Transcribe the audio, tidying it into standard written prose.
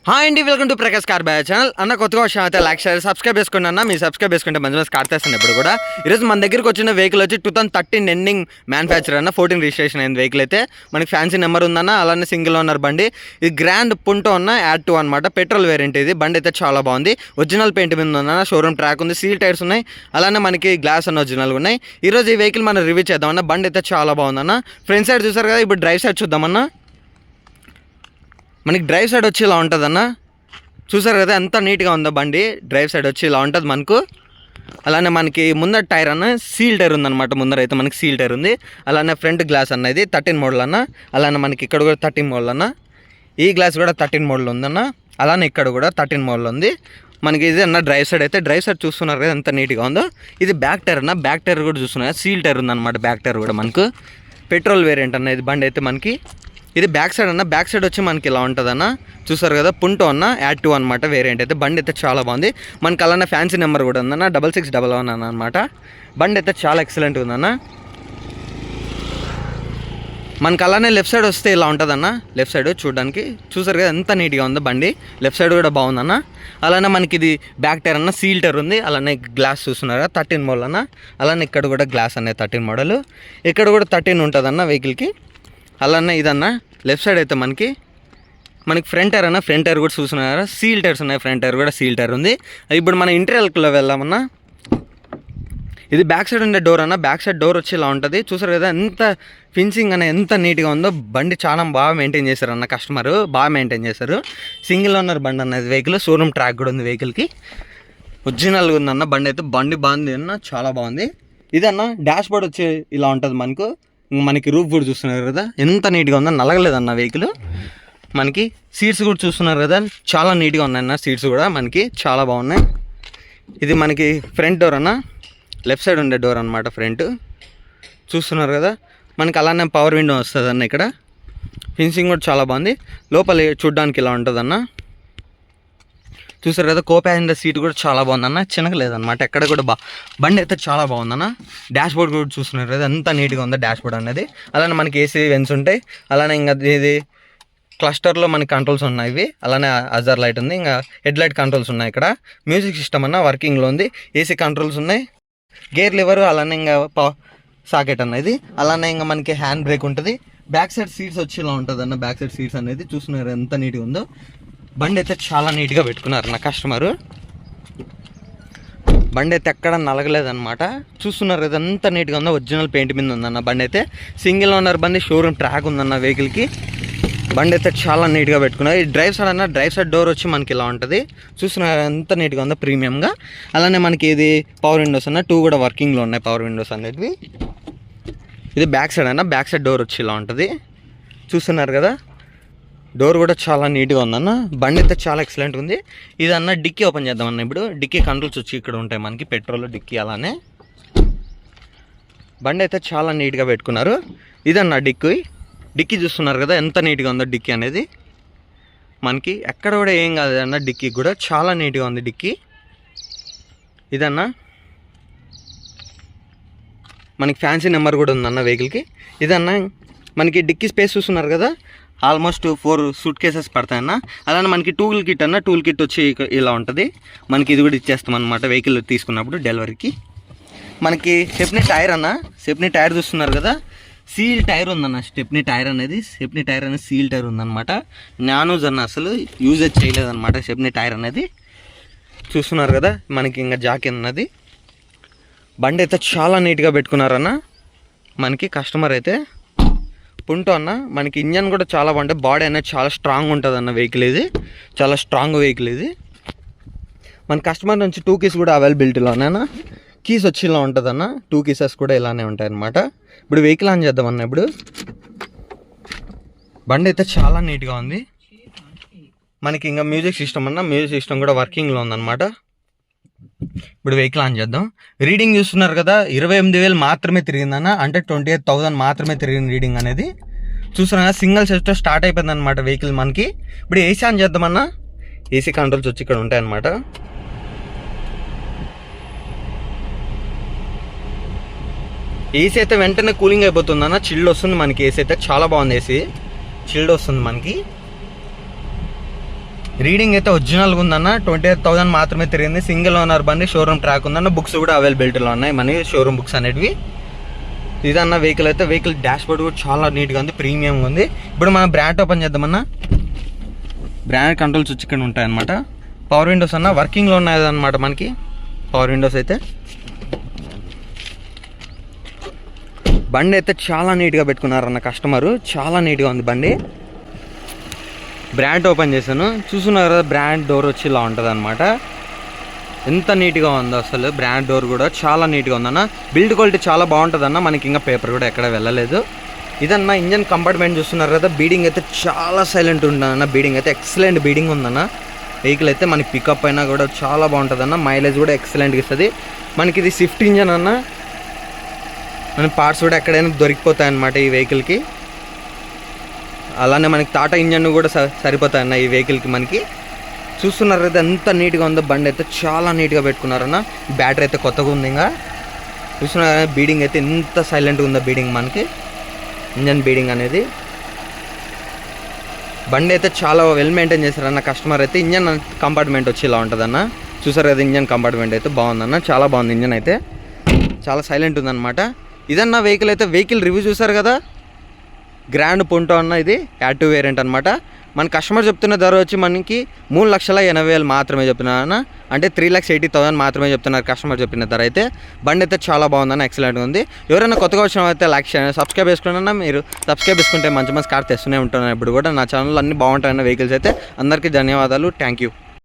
Hi అండి, welcome to Prakash car by channel. అన్న కొత్తగా వచ్చిన అయితే లైక్ షేర్ సబ్స్క్రైబ్ చేసుకోండి అన్న. మీరు సబ్స్క్రైబ్ చేసుకుంటే మంచి మంచి కార్ తెస్తాను. ఇప్పుడు కూడా ఈరోజు మన దగ్గరికి వచ్చిన వెహికల్ వచ్చి 2013 ఎండింగ్ మ్యానుఫ్యాక్చర్ అన్న, 14 రిజిస్ట్రేషన్ అయిన వెహికల్ అయితే మనకి ఫ్యాన్సీ నెంబర్ ఉందన్న. అలానే సింగిల్ ఓనర్ బండి. ఇది గ్రాండ్ పుంటో అన్న యాడ్ 2 అనమాట. Petrol variant. ఇది బండి అయితే చాలా బాగుంది. ఒరిజినల్ పెయింట్ మీద ఉందన్న. షోరూమ్ ట్రాక్ ఉంది, సీల్ టైర్స్ ఉన్నాయి, అలానే మనకి గ్లాస్ అన్న ఒరిజినల్గా ఉన్నాయి. ఈరోజు ఈ వెహికల్ మనం రివ్యూ చేద్దామన్న. బండి అయితే చాలా బాగుందన్న. ఫ్రంట్ సైడ్ చూసారు కదా, ఇప్పుడు డ్రైవ్ సైడ్ చూద్దామన్న. మనకి డ్రైవ్ సైడ్ వచ్చి ఇలా ఉంటుందన్న. చూసారు కదా ఎంత నీట్గా ఉందో బండి. డ్రైవ్ సైడ్ వచ్చి ఇలా ఉంటుంది మనకు. అలానే మనకి ముందర టైర్ అన్న సీల్ టైర్ ఉందన్నమాట. ముందర అయితే మనకి సీల్ టైర్ ఉంది. అలానే ఫ్రంట్ గ్లాస్ అన్న ఇది 13 మోడల్ అన్న. అలానే మనకి ఇక్కడ కూడా 13 మోడల్ అన్న. ఈ గ్లాస్ కూడా 13 మోడల్ ఉందన్న. అలానే ఇక్కడ కూడా 13 మోడల్ ఉంది మనకి. ఇది అన్న డ్రైవ్ సైడ్ అయితే. డ్రైవ్ సైడ్ చూస్తున్నారు కదా ఎంత నీట్గా ఉందో. ఇది బ్యాక్ టైర్ అన్న. బ్యాక్ టైర్ కూడా చూస్తున్నారు, సీల్ టైర్ ఉందన్నమాట. బ్యాక్ టైర్ కూడా మనకు పెట్రోల్ వేరియంట్ అన్న. ఇది బండి అయితే మనకి. ఇది బ్యాక్ సైడ్ అన్న. బ్యాక్ సైడ్ వచ్చి మనకి ఇలా ఉంటుంది అన్న. చూసారు కదా, పుంటో అన్న యాడ్ 2 అనమాట వేరియంట్ అయితే. బండి అయితే చాలా బాగుంది. మనకి అలానే ఫ్యాన్సీ నెంబర్ కూడా ఉందన్న, 6611 అనమాట. బండి అయితే చాలా ఎక్సలెంట్గా ఉందన్న. మనకి అలానే లెఫ్ట్ సైడ్ వస్తే ఇలా ఉంటుందన్న. లెఫ్ట్ సైడ్ చూడడానికి చూసారు కదా ఎంత నీట్గా ఉందో బండి. లెఫ్ట్ సైడ్ కూడా బాగుందన్న. అలానే మనకి ఇది బ్యాక్ టైర్ అన్న, సీల్ టైర్ ఉంది. అలానే గ్లాస్ చూస్తున్నారు కదా 13 మోడల్ అన్న. అలానే ఇక్కడ కూడా గ్లాస్ అనేది 13 మోడల్. ఇక్కడ కూడా 13 ఉంటుందన్న వెహికల్కి. అలానే ఇదన్న లెఫ్ట్ సైడ్ అయితే మనకి ఫ్రంట్ టైర్ అన్న. ఫ్రంట్ టైర్ కూడా చూస్తున్నారా, సీల్ టైర్స్ ఉన్నాయి. ఫ్రంట్ టైర్ కూడా సీల్ టైర్ ఉంది. ఇప్పుడు మన ఇంటీరియర్లో వెళ్దామన్నా. ఇది బ్యాక్ సైడ్ ఉండే డోర్ అన్న. బ్యాక్ సైడ్ డోర్ వచ్చి ఇలా ఉంటుంది. చూసారు కదా ఎంత ఫినిషింగ్ అనే ఎంత నీట్గా ఉందో. బండి చాలా బాగా మెయింటైన్ చేశారు అన్న. కస్టమర్ బాగా మెయింటైన్ చేశారు. సింగిల్ ఓనర్ బండి అన్నది వెహికల్. షోరూమ్ ట్రాక్ కూడా ఉంది వెహికల్కి. ఒరిజినల్గా ఉందన్న బండి అయితే. బండి బాగుంది అన్న, చాలా బాగుంది. ఇదన్న డాష్ బోర్డ్ వచ్చి ఇలా ఉంటుంది మనకి రూఫ్ కూడా చూస్తున్నారు కదా ఎంత నీట్గా ఉందో. నలగలేదన్న వెహికల్. మనకి సీట్స్ కూడా చూస్తున్నారు కదా చాలా నీట్గా ఉన్నాయన్న. సీట్స్ కూడా మనకి చాలా బాగున్నాయి. ఇది మనకి ఫ్రంట్ డోర్ అన్న. లెఫ్ట్ సైడ్ ఉండే డోర్ అనమాట ఫ్రంట్. చూస్తున్నారు కదా మనకి. అలానే పవర్ విండో వస్తుంది అన్న. ఇక్కడ ఫినిషింగ్ కూడా చాలా బాగుంది. లోపల చూడడానికి ఇలా ఉంటుంది అన్న. చూసారు కదా, కో ప్యాసింజర్ సీట్ కూడా చాలా బాగుందన్న. చిన్నగలేదన్నమాట ఎక్కడ కూడా. బండి అయితే చాలా బాగుందన్న. డాష్ బోర్డ్ కూడా చూస్తున్నారు కదా ఎంత నీట్గా ఉందో డాష్ బోర్డ్ అనేది. అలానే మనకి ఏసీ వెన్స్ ఉంటాయి. అలానే ఇంకా ఇది క్లస్టర్లో మనకి కంట్రోల్స్ ఉన్నాయి ఇవి. అలానే అజర్ లైట్ ఉంది. ఇంకా హెడ్ లైట్ కంట్రోల్స్ ఉన్నాయి. ఇక్కడ మ్యూజిక్ సిస్టమ్ అన్న వర్కింగ్లో ఉంది. ఏసీ కంట్రోల్స్ ఉన్నాయి. గేర్ లివర్, అలానే ఇంకా సాకెట్ అన్న ఇది. అలానే ఇంకా మనకి హ్యాండ్ బ్రేక్ ఉంటుంది. బ్యాక్ సైడ్ సీట్స్ వచ్చి ఇలా ఉంటుంది అన్న. బ్యాక్ సైడ్ సీట్స్ అనేది చూస్తున్నారు ఎంత నీట్గా ఉందో. బండి అయితే చాలా నీట్గా పెట్టుకున్నారు నా కస్టమరు. బండి అయితే ఎక్కడ నలగలేదన్నమాట. చూస్తున్నారు కదా ఎంత నీట్గా ఉందో. ఒరిజినల్ పెయింట్ మీద ఉందన్న బండి అయితే. సింగిల్ ఓనర్ బండి. షోరూమ్ ట్రాక్ ఉందన్న వెహికల్కి. బండి అయితే చాలా నీట్గా పెట్టుకున్నారు. ఈ డ్రైవ్ సైడ్ అన్న. డ్రైవ్ సైడ్ డోర్ వచ్చి మనకి ఇలా ఉంటుంది. చూస్తున్నారు ఎంత నీట్గా ఉందో ప్రీమియంగా. అలానే మనకి ఇది పవర్ విండోస్ అన్న. 2 కూడా వర్కింగ్లో ఉన్నాయి పవర్ విండోస్ అనేటివి. ఇది బ్యాక్ సైడ్ అన్న. బ్యాక్ సైడ్ డోర్ వచ్చి ఇలా ఉంటుంది. చూస్తున్నారు కదా, డోర్ కూడా చాలా నీట్గా ఉందన్న. బండి అయితే చాలా ఎక్సలెంట్ ఉంది. ఇదన్న డిక్కీ ఓపెన్ చేద్దామన్న. ఇప్పుడు డిక్కీ కంట్రోల్స్ వచ్చి ఇక్కడ ఉంటాయి మనకి. Petrol dicky. అలానే బండి అయితే చాలా నీట్గా పెట్టుకున్నారు. ఇదన్న డిక్కీ చూస్తున్నారు కదా ఎంత నీట్గా ఉందో డిక్కీ అనేది. మనకి ఎక్కడ కూడా ఏం కాదు అన్న. డిక్కీ కూడా చాలా నీట్గా ఉంది డిక్కీ. ఇదన్న మనకి ఫ్యాన్సీ నెంబర్ కూడా ఉందన్న వెహికల్కి. ఇదన్న మనకి డిక్కీ స్పేస్ చూస్తున్నారు కదా, ఆల్మోస్ట్ 4 సూట్ కేసెస్ పడతాయన్న. అలానే మనకి టూల్ కిట్ అన్న. టూల్ కిట్ వచ్చి ఇలా ఉంటుంది మనకి. ఇది కూడా ఇచ్చేస్తాం అనమాట వెహికల్ తీసుకున్నప్పుడు డెలివరీకి. మనకి స్టెప్నీ టైర్ అన్న. స్టెప్నీ టైర్ చూస్తున్నారు కదా, సీల్ టైర్ ఉందన్న. స్టెప్నీ టైర్ అనేది సీల్ టైర్ ఉందన్నమాట. నానూజ్ అన్న, అసలు యూజేజ్ చేయలేదన్నమాట స్టెప్నీ టైర్ అనేది. చూస్తున్నారు కదా మనకి. ఇంకా జాకీ అన్నది. బండి అయితే చాలా నీట్గా పెట్టుకున్నారన్న మనకి కస్టమర్ అయితే. పుంటో అన్న. మనకి ఇంజన్ కూడా చాలా బాగుంటుంది. బాడీ అనేది చాలా స్ట్రాంగ్ ఉంటుంది అన్న వెహికల్ ఇది. చాలా స్ట్రాంగ్ వెహికల్ ఇది. మన కస్టమర్ నుంచి 2 కీస్ కూడా అవైలబిలిటీలోనేనా. కీస్ వచ్చి ఇలా ఉంటుంది అన్న. 2 కీసెస్ కూడా ఇలానే ఉంటాయి అన్నమాట. ఇప్పుడు వెహికల్ ఆన్ చేద్దామన్న. ఇప్పుడు బండి అయితే చాలా నీట్గా ఉంది. మనకి ఇంకా మ్యూజిక్ సిస్టమ్ అన్న. మ్యూజిక్ సిస్టమ్ కూడా వర్కింగ్లో ఉందన్నమాట. ఇప్పుడు వెహికల్ ఆన్ చేద్దాం. రీడింగ్ చూస్తున్నారు కదా, 28,000 మాత్రమే తిరిగిందన్న. అంటే 28,000 మాత్రమే తిరిగింది రీడింగ్ అనేది. చూస్తున్నా సింగిల్ సెట్తో స్టార్ట్ అయిపోయింది అనమాట వెహికల్ మనకి. ఇప్పుడు ఏసీ ఆన్ చేద్దామన్నా. ఏసీ కంట్రోల్స్ వచ్చి ఇక్కడ ఉంటాయన్నమాట. ఏసీ అయితే వెంటనే కూలింగ్ అయిపోతుందన్న. చిల్డ్ వస్తుంది మనకి. ఏసీ అయితే చాలా బాగుంది. ఏసీ చిల్డ్ వస్తుంది మనకి. రీడింగ్ అయితే ఒరిజినల్గా ఉందన్న. 28,000 మాత్రమే తిరిగింది. సింగిల్ ఓనర్ బండి, షోరూమ్ ట్రాక్ ఉందన్న. బుక్స్ కూడా అవైలబిలిటీలో ఉన్నాయి మన షోరూమ్ బుక్స్ అనేటివి. ఇదన్న వెహికల్ అయితే వెహికల్ డాష్ బోర్డ్ కూడా చాలా నీట్గా ఉంది, ప్రీమియంగా ఉంది. ఇప్పుడు మనం బ్రాండ్ ఓపెన్ చేద్దామన్నా. బ్రాండ్ కంట్రోల్స్ వచ్చి ఇక్కడ ఉంటాయి అన్నమాట. పవర్ విండోస్ అన్న వర్కింగ్లో ఉన్నాయి అన్నమాట మనకి. పవర్ విండోస్ అయితే బండి అయితే చాలా నీట్గా పెట్టుకున్నారన్న కస్టమరు. చాలా నీట్గా ఉంది బండి. బ్రాండ్ ఓపెన్ చేశాను, చూస్తున్నారు కదా. బ్రాండ్ డోర్ వచ్చి ఇలా ఉంటుంది అనమాట. ఎంత నీట్గా ఉందో అసలు. బ్రాండ్ డోర్ కూడా చాలా నీట్గా ఉందన్న. బిల్డ్ క్వాలిటీ చాలా బాగుంటుందన్న. మనకి ఇంకా పేపర్ కూడా ఎక్కడ వెళ్ళలేదు. ఇదన్న ఇంజన్ కంపార్ట్మెంట్ చూస్తున్నారు కదా. బీడింగ్ అయితే చాలా సైలెంట్ ఉందన్న. బీడింగ్ అయితే ఎక్సలెంట్ బీడింగ్ ఉందన్న. వెహికల్ అయితే మనకి పికప్ అయినా కూడా చాలా బాగుంటుందన్న. మైలేజ్ కూడా ఎక్సలెంట్గా ఇస్తుంది. మనకి ఇది స్విఫ్ట్ ఇంజన్ అన్న. మన పార్ట్స్ కూడా ఎక్కడైనా దొరికిపోతాయి అన్నమాట ఈ వెహికల్కి. అలానే మనకి టాటా ఇంజన్ కూడా సరిపోతాయన్న ఈ వెహికల్కి మనకి. చూస్తున్నారు అయితే ఎంత నీట్గా ఉందో. బండి అయితే చాలా నీట్గా పెట్టుకున్నారన్న. బ్యాటరీ అయితే కొత్తగా ఉంది. ఇంకా చూస్తున్నారు బీడింగ్ అయితే ఎంత సైలెంట్గా ఉందో బీడింగ్ మనకి. ఇంజన్ బీడింగ్ అనేది. బండి అయితే చాలా వెల్ మెయింటైన్ చేశారన్న కస్టమర్ అయితే. ఇంజన్ కంపార్ట్మెంట్ వచ్చి ఇలా ఉంటుందన్న. చూసారు కదా ఇంజన్ కంపార్ట్మెంట్ అయితే బాగుందన్న. చాలా బాగుంది ఇంజన్ అయితే. చాలా సైలెంట్ ఉందన్నమాట. ఇదన్న వెహికల్ అయితే. వెహికల్ రివ్యూ చూసారు కదా. గ్రాండ్ పుంటో అన్న. ఇది యాక్టివ్ వేరియంట్ అనమాట. మన కస్టమర్ చెప్తున్న ధర వచ్చి మనకి 3,80,000 మాత్రమే చెప్తున్నారు అన్న. అంటే 3,80,000 మాత్రమే చెప్తున్నారు కస్టమర్ చెప్పిన ధర అయితే. బండి అయితే చాలా బాగుందన్న. ఎక్సలెంట్గా ఉంది. ఎవరైనా కొత్తగా వచ్చిన అయితే లైక్ చేయండి, సబ్స్క్రైబ్ చేసుకున్నా. మీరు సబ్స్క్రైబ్ చేసుకుంటే మంచి మంచి కార్ తెస్తూనే ఉంటున్నాను. ఇప్పుడు కూడా నా ఛానల్ అన్నీ బాగుంటాయన్న వెహికల్స్ అయితే. అందరికీ ధన్యవాదాలు. Thank you.